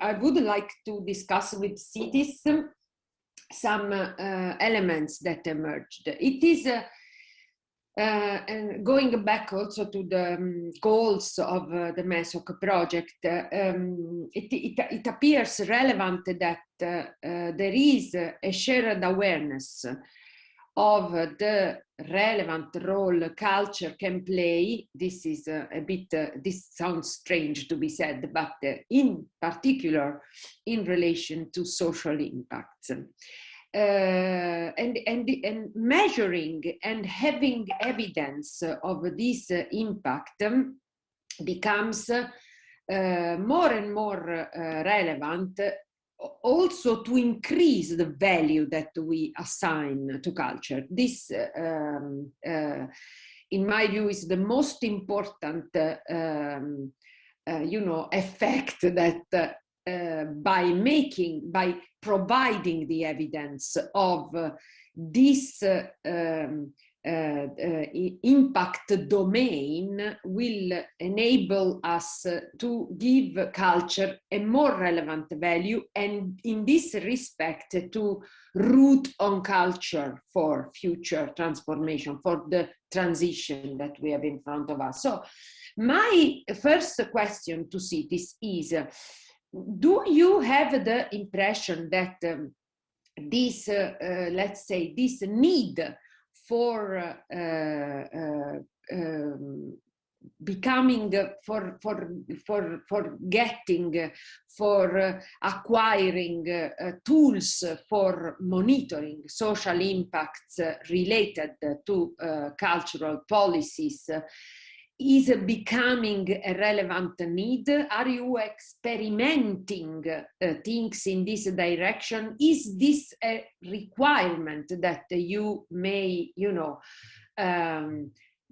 I would like to discuss with cities some elements that emerged. It is and going back also to the goals of the MESOC project, it appears relevant that there is a shared awareness of the relevant role culture can play. This is a bit, this sounds strange to be said, but in particular in relation to social impacts. And measuring and having evidence of this impact becomes more and more relevant, also to increase the value that we assign to culture. This, in my view, is the most important, effect that by providing the evidence of this impact domain will enable us to give culture a more relevant value, and in this respect to root on culture for future transformation, for the transition that we have in front of us. So my first question to cities is, do you have the impression that this, let's say, this need for becoming, for getting, for acquiring tools for monitoring social impacts related to cultural policies is becoming a relevant need? Are you experimenting things in this direction? Is this a requirement that you may,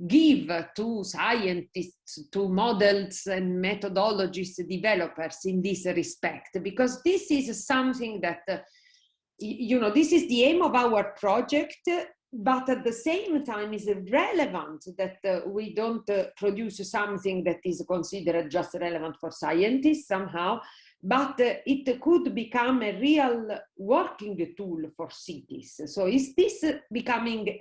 give to scientists, to models and methodologies developers in this respect? Because this is something that, this is the aim of our project, but at the same time is relevant that we don't produce something that is considered just relevant for scientists somehow, but it could become a real working tool for cities. So is this becoming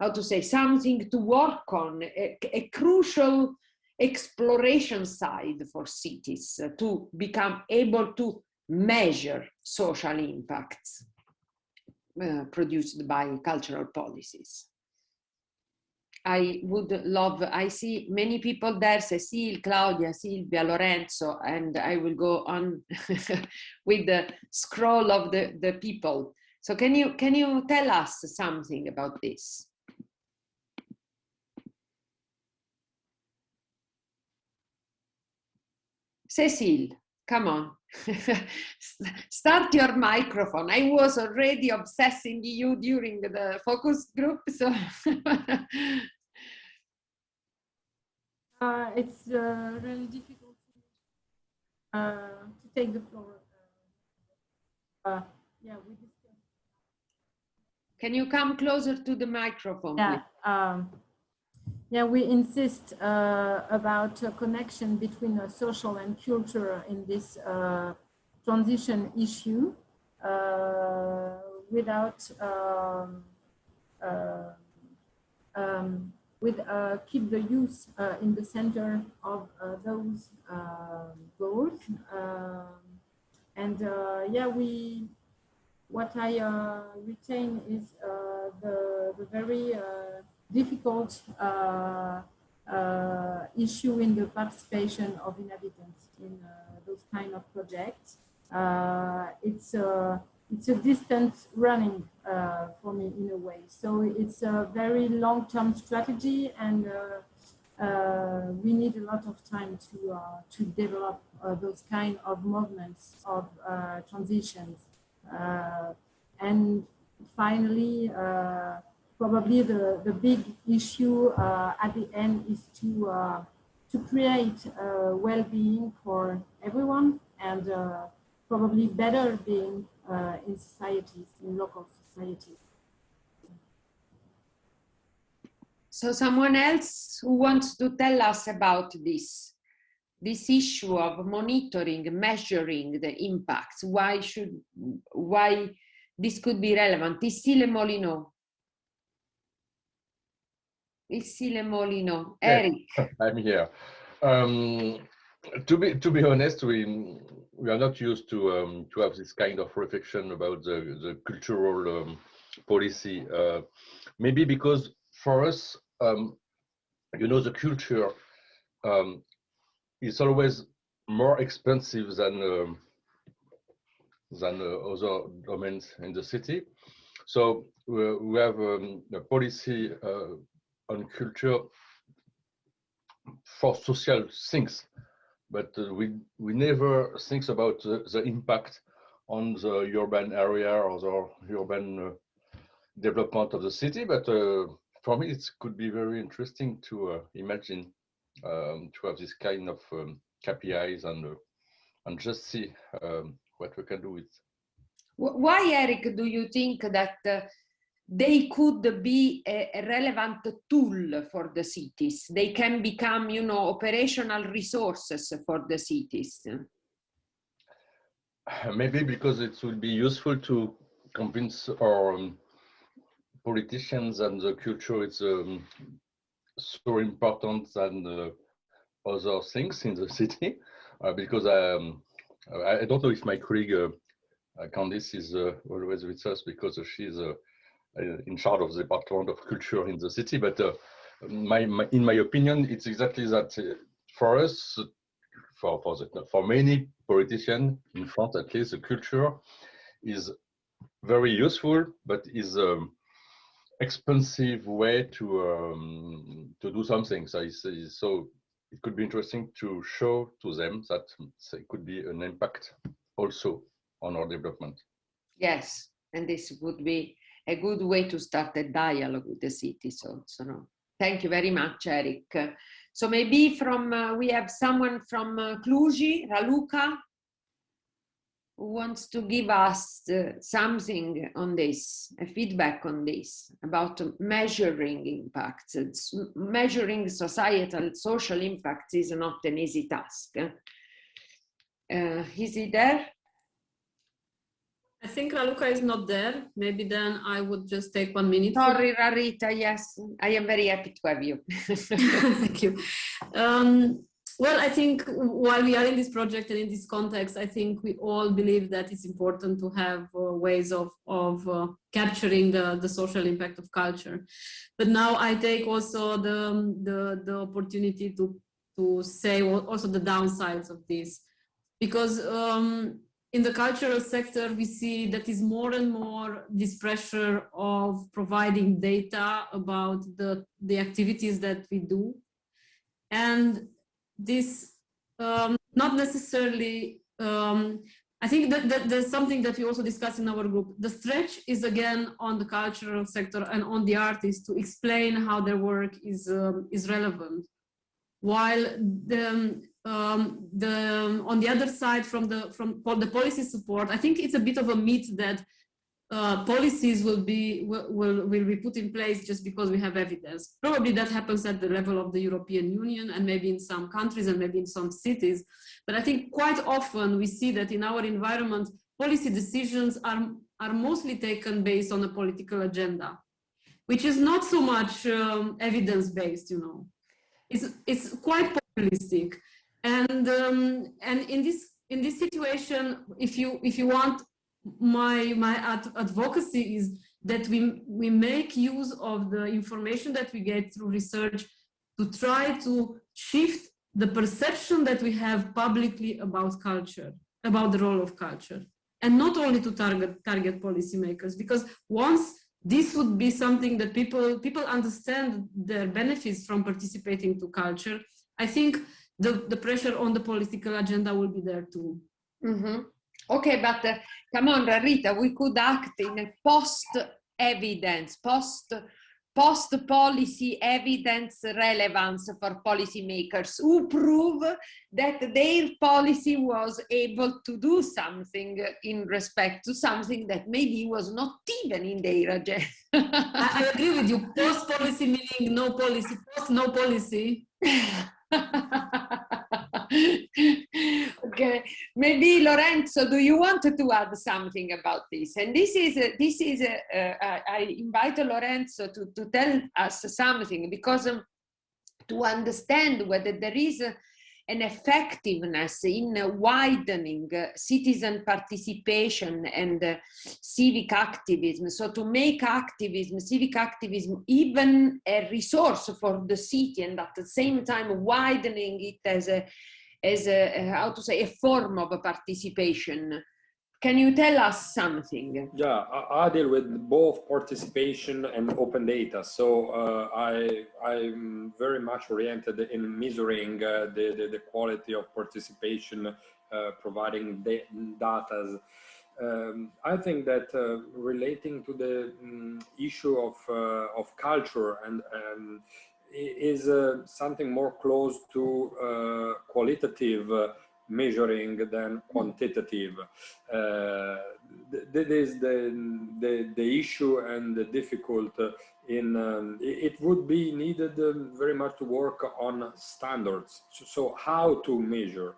how to say, something to work on, a crucial exploration side for cities to become able to measure social impacts produced by cultural policies? I would love, I see many people there, Cecile, Claudia, Silvia, Lorenzo, and I will go on with the scroll of the people. So can you tell us something about this? Cecile, come on. Start your microphone. I was already obsessing you during the focus group, so it's really difficult to take the floor. Yeah, we discussed. Can you come closer to the microphone, yeah, please? Yeah, we insist about a connection between social and culture in this transition issue without keep the youth in the center of those goals. Yeah, what I retain is the very difficult issue in the participation of inhabitants in those kind of projects. It's a distance running for me in a way. So it's a very long-term strategy, and we need a lot of time to develop those kind of movements of transitions. And finally, probably the big issue at the end is to create well-being for everyone, and probably better being in societies, in local societies. So someone else who wants to tell us about this? this issue of monitoring, measuring the impacts. Why this could be relevant? Ici le Molino. Ici le Molino. Eric. Yes, I'm here. To be honest, we are not used to have this kind of reflection about the cultural policy. Maybe because for us, the culture is always more expensive than other domains in the city. So we have a policy on culture for social things, but we never think about the impact on the urban area or the urban development of the city. But for me, it could be very interesting to imagine to have this kind of KPIs and just see what we can do with. Why, Eric, do you think that they could be a relevant tool for the cities? They can become, operational resources for the cities. Maybe because it will be useful to convince our politicians that the culture is so important than other things in the city. Because I don't know if my colleague Candice is always with us because she's in charge of the Department of Culture in the city. But in my opinion, it's exactly that for us, for many politicians in France, at least, the culture is very useful, but is expensive way to do something. So it could be interesting to show to them that it could be an impact also on our development. Yes, and this would be a good way to start a dialogue with the city. So no. Thank you very much, Eric. So maybe we have someone from Cluj, Raluca, who wants to give us something on this, a feedback on this, about measuring impacts. Measuring social impacts is not an easy task. Is he there? I think Raluca is not there. Maybe then I would just take 1 minute. Sorry, Rarita, yes. I am very happy to have you. Thank you. Well, I think while we are in this project and in this context, I think we all believe that it's important to have ways of capturing the social impact of culture. But now I take also the opportunity to say also the downsides of this, because in the cultural sector, we see that is more and more this pressure of providing data about the activities that we do. And this not necessarily, I think that there's something that we also discussed in our group. The stretch is again on the cultural sector and on the artists to explain how their work is relevant. While on the other side, for the policy support, I think it's a bit of a myth that policies will be put in place just because we have evidence. Probably that happens at the level of the European Union and maybe in some countries and maybe in some cities. But I think quite often we see that in our environment, policy decisions are mostly taken based on a political agenda, which is not so much evidence-based, It's quite populistic. And in this situation, if you want, my advocacy is that we make use of the information that we get through research to try to shift the perception that we have publicly about culture, about the role of culture, and not only to target policymakers, because once this would be something that people understand their benefits from participating to culture, I think the pressure on the political agenda will be there too. Mm-hmm. Okay, but come on, Rita, we could act in a post-evidence, post-policy evidence relevance for policymakers who prove that their policy was able to do something in respect to something that maybe was not even in their agenda. I agree with you. Post-policy meaning no policy, post no policy. Okay, maybe Lorenzo, do you want to add something about this? And I invite Lorenzo to tell us something, because to understand whether there is an effectiveness in widening citizen participation and civic activism. So to make activism, civic activism, even a resource for the city, and at the same time widening it as a how to say, a form of participation. Can you tell us something? Yeah, I deal with both participation and open data. So I'm very much oriented in measuring the quality of participation, providing data. I think that relating to the issue of culture and is something more close to qualitative measuring than quantitative. That is the issue and the difficult in it would be needed very much to work on standards. So how to measure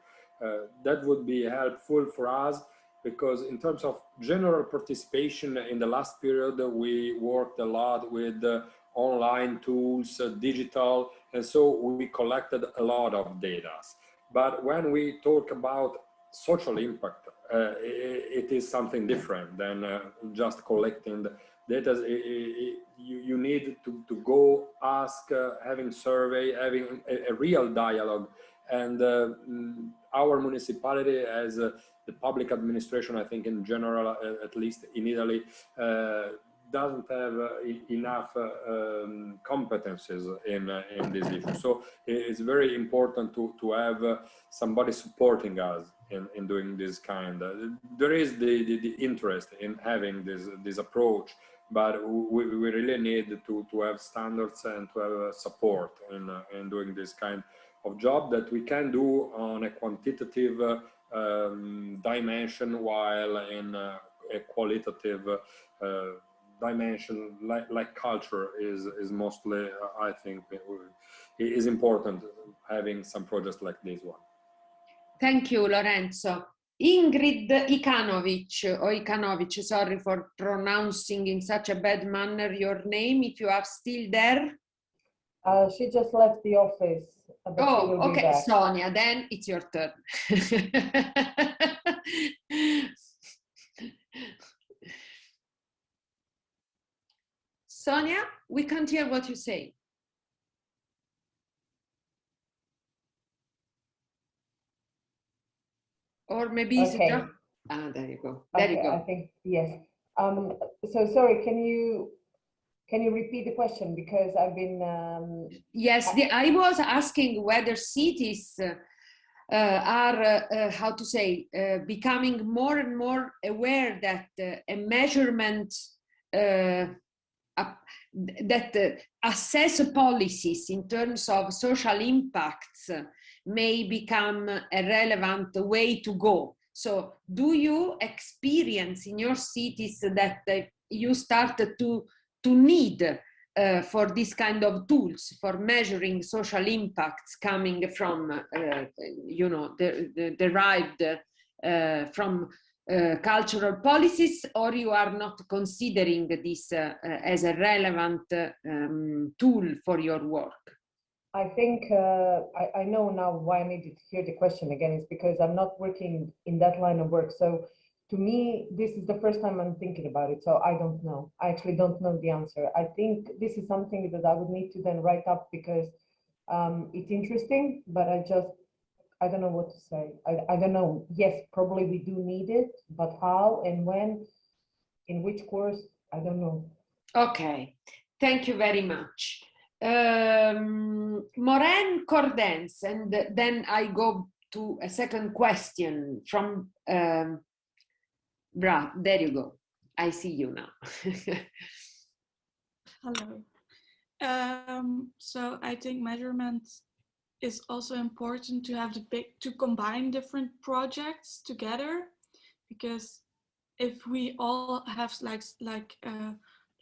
that would be helpful for us, because in terms of general participation in the last period we worked a lot with online tools, digital, and so we collected a lot of data. But when we talk about social impact, it is something different than just collecting the data. You need to go ask, having survey, having a real dialogue. And our municipality, as the public administration, I think in general, at least in Italy, doesn't have enough competences in this issue. So it's very important to have somebody supporting us in doing this kind. There is the interest in having this approach, but we really need to have standards and to have support in doing this kind of job that we can do on a quantitative dimension, while in a qualitative dimension like culture is mostly, I think, it is important having some projects like this one. Thank you, Lorenzo. Ingrid Ikanovic, sorry for pronouncing in such a bad manner your name, if you are still there. She just left the office. Oh, okay, Sonia, then it's your turn. Sonia, we can't hear what you say. Or maybe it's okay. just... Ah, there you go. There you go. I think, yes. So sorry, can you repeat the question, because I've been... Yes, I was asking whether cities are, how to say, becoming more and more aware that a measurement that assess policies in terms of social impacts may become a relevant way to go. So do you experience in your cities that you started to need for this kind of tools for measuring social impacts coming from, you know, derived from cultural policies, or you are not considering this as a relevant tool for your work? I think I know now why I needed to hear the question again. It's because I'm not working in that line of work. So to me, this is the first time I'm thinking about it. So I don't know. I actually don't know the answer. I think this is something that I would need to then write up, because it's interesting, but I don't know what to say. I don't know. Yes, probably we do need it, but how and when, in which course, I don't know. Okay, thank you very much. Maureen Cordens, and then I go to a second question from Bra. There you go. I see you now. Hello. So I think measurement is also important to have to combine different projects together, because if we all have like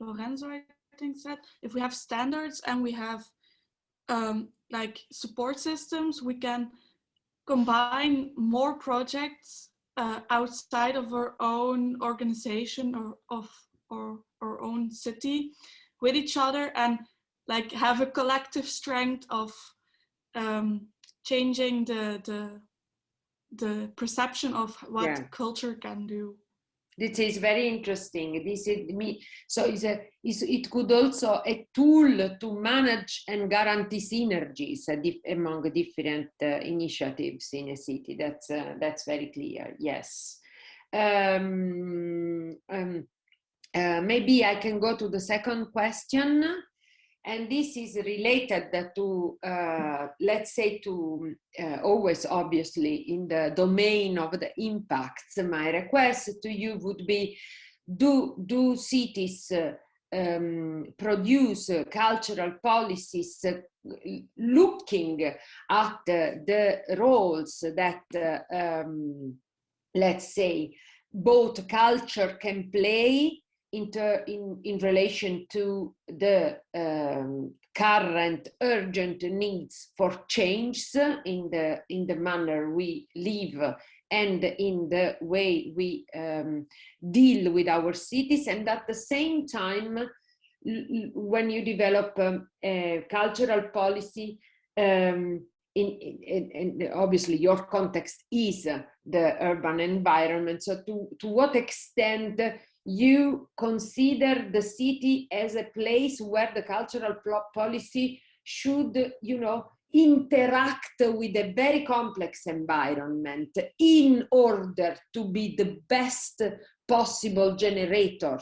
Lorenzo, I think said, if we have standards and we have like support systems, we can combine more projects outside of our own organization or our own city with each other, and like have a collective strength of changing the perception of what culture can do. This is very interesting. This is me. So it could also a tool to manage and guarantee synergies among different initiatives in a city. That's very clear. Yes. Maybe I can go to the second question, and this is related to, let's say, to always obviously in the domain of the impacts. My request to you would be, do cities produce cultural policies looking at the roles that, let's say, both culture can play in relation to the current urgent needs for change in the manner we live and in the way we deal with our cities, and at the same time, when you develop a cultural policy, and obviously your context is the urban environment, so to what extent you consider the city as a place where the cultural policy should, interact with a very complex environment in order to be the best possible generator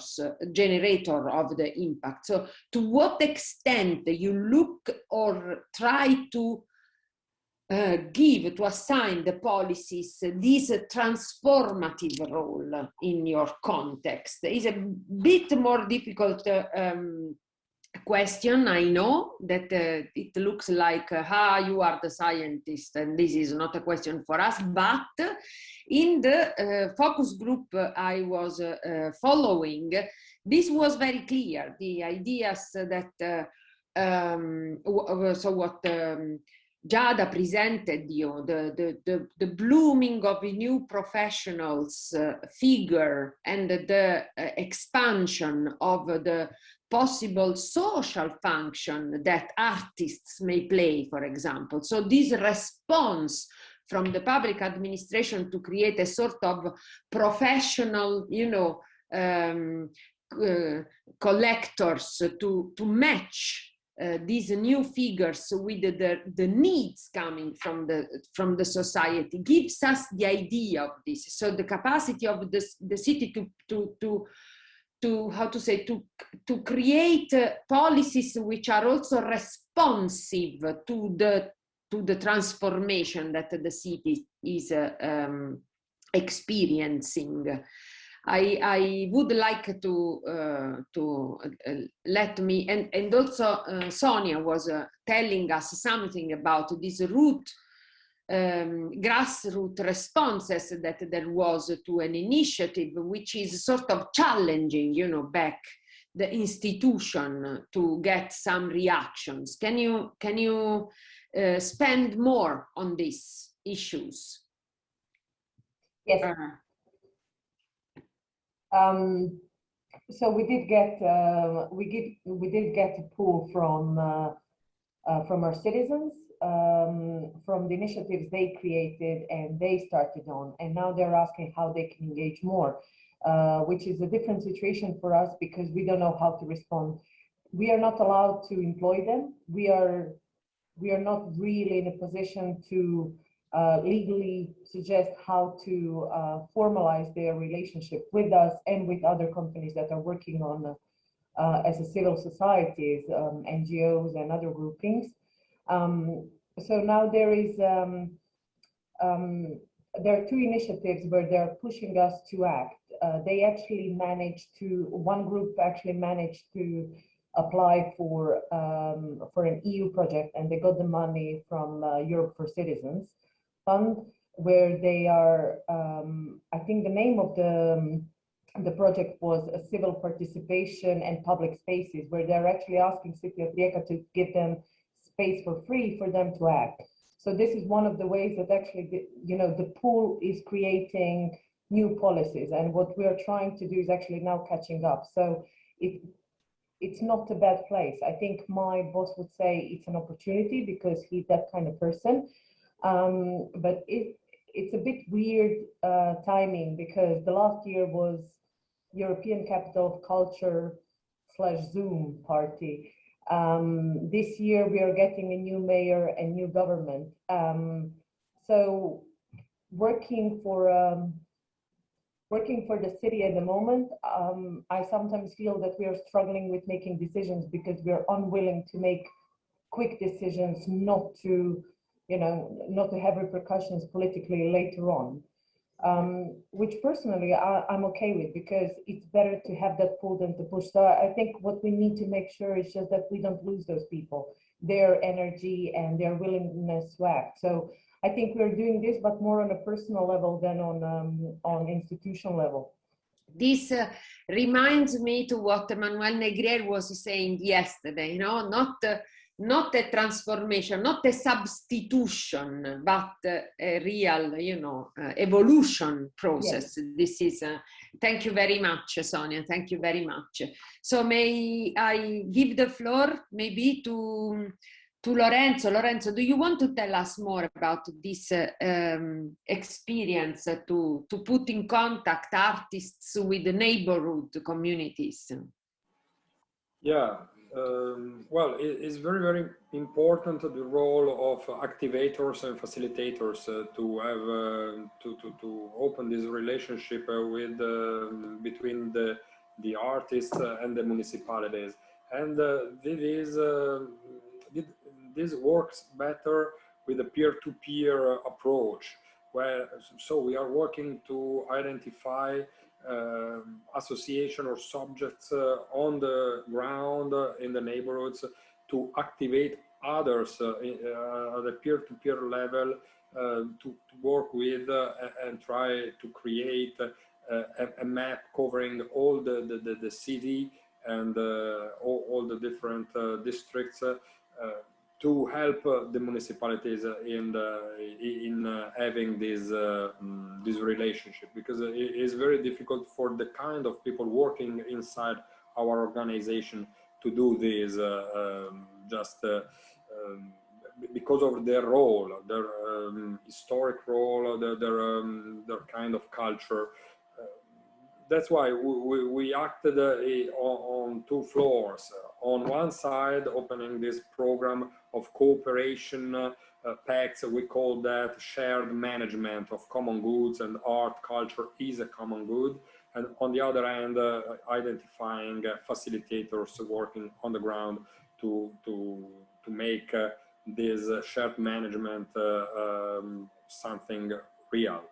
of the impact. So to what extent you look or try to to assign the policies this transformative role in your context is a bit more difficult question. I know that it looks like you are the scientist and this is not a question for us, but in the focus group I was following, this was very clear. The ideas that so what Giada presented you, the blooming of a new professionals figure and the expansion of the possible social function that artists may play, for example. So this response from the public administration to create a sort of professional, collectors to match these new figures with the needs coming from the society gives us the idea of this. So the capacity of the city to how to say, to create policies which are also responsive to the transformation that the city is experiencing. I would like to let me, and also Sonia was telling us something about these grassroots responses that there was to an initiative which is sort of challenging, back the institution to get some reactions. Can you spend more on these issues? Yes. So we did get a pull from our citizens, from the initiatives they created and they started on, and now they're asking how they can engage more, which is a different situation for us because we don't know how to respond. We are not allowed to employ them. We are not really in a position to legally suggest how to formalize their relationship with us and with other companies that are working on as a civil societies, NGOs and other groupings. So now there are two initiatives where they're pushing us to act. One group actually managed to apply for an EU project, and they got the money from Europe for Citizens Fund, where they are, I think the name of the project was a civil participation and public spaces, where they're actually asking City of Rijeka to give them space for free for them to act. So this is one of the ways that actually, the pool is creating new policies, and what we are trying to do is actually now catching up. So it's not a bad place. I think my boss would say it's an opportunity because he's that kind of person. But it's a bit weird timing, because the last year was European Capital of Culture / Zoom party. This year we are getting a new mayor and new government. So working for the city at the moment, I sometimes feel that we are struggling with making decisions because we are unwilling to make quick decisions, not to have repercussions politically later on. Which personally I'm okay with, because it's better to have that pull than to push. So I think what we need to make sure is just that we don't lose those people, their energy and their willingness to act. So I think we're doing this, but more on a personal level than on institutional level. This reminds me to what Emmanuel Negrier was saying yesterday, not a transformation, not a substitution, but a real, evolution process. Yes. This is, thank you very much, Sonia, thank you very much. So may I give the floor maybe to Lorenzo. Lorenzo, do you want to tell us more about this experience to put in contact artists with the neighborhood communities? Yeah. Well, it's very, very important, the role of activators and facilitators to have to open this relationship with between the artists and the municipalities, and this works better with a peer-to-peer approach, where so we are working to identify association or subjects on the ground in the neighborhoods to activate others at a peer-to-peer level to work with and try to create a map covering all the city and all the different districts to help the municipalities in having this relationship, because it is very difficult for the kind of people working inside our organization to do this because of their role, their historic role, their kind of culture. That's why we acted on two floors. On one side, opening this program of cooperation pacts, we call that shared management of common goods, and art culture is a common good. And on the other hand, identifying facilitators working on the ground to make this shared management something real.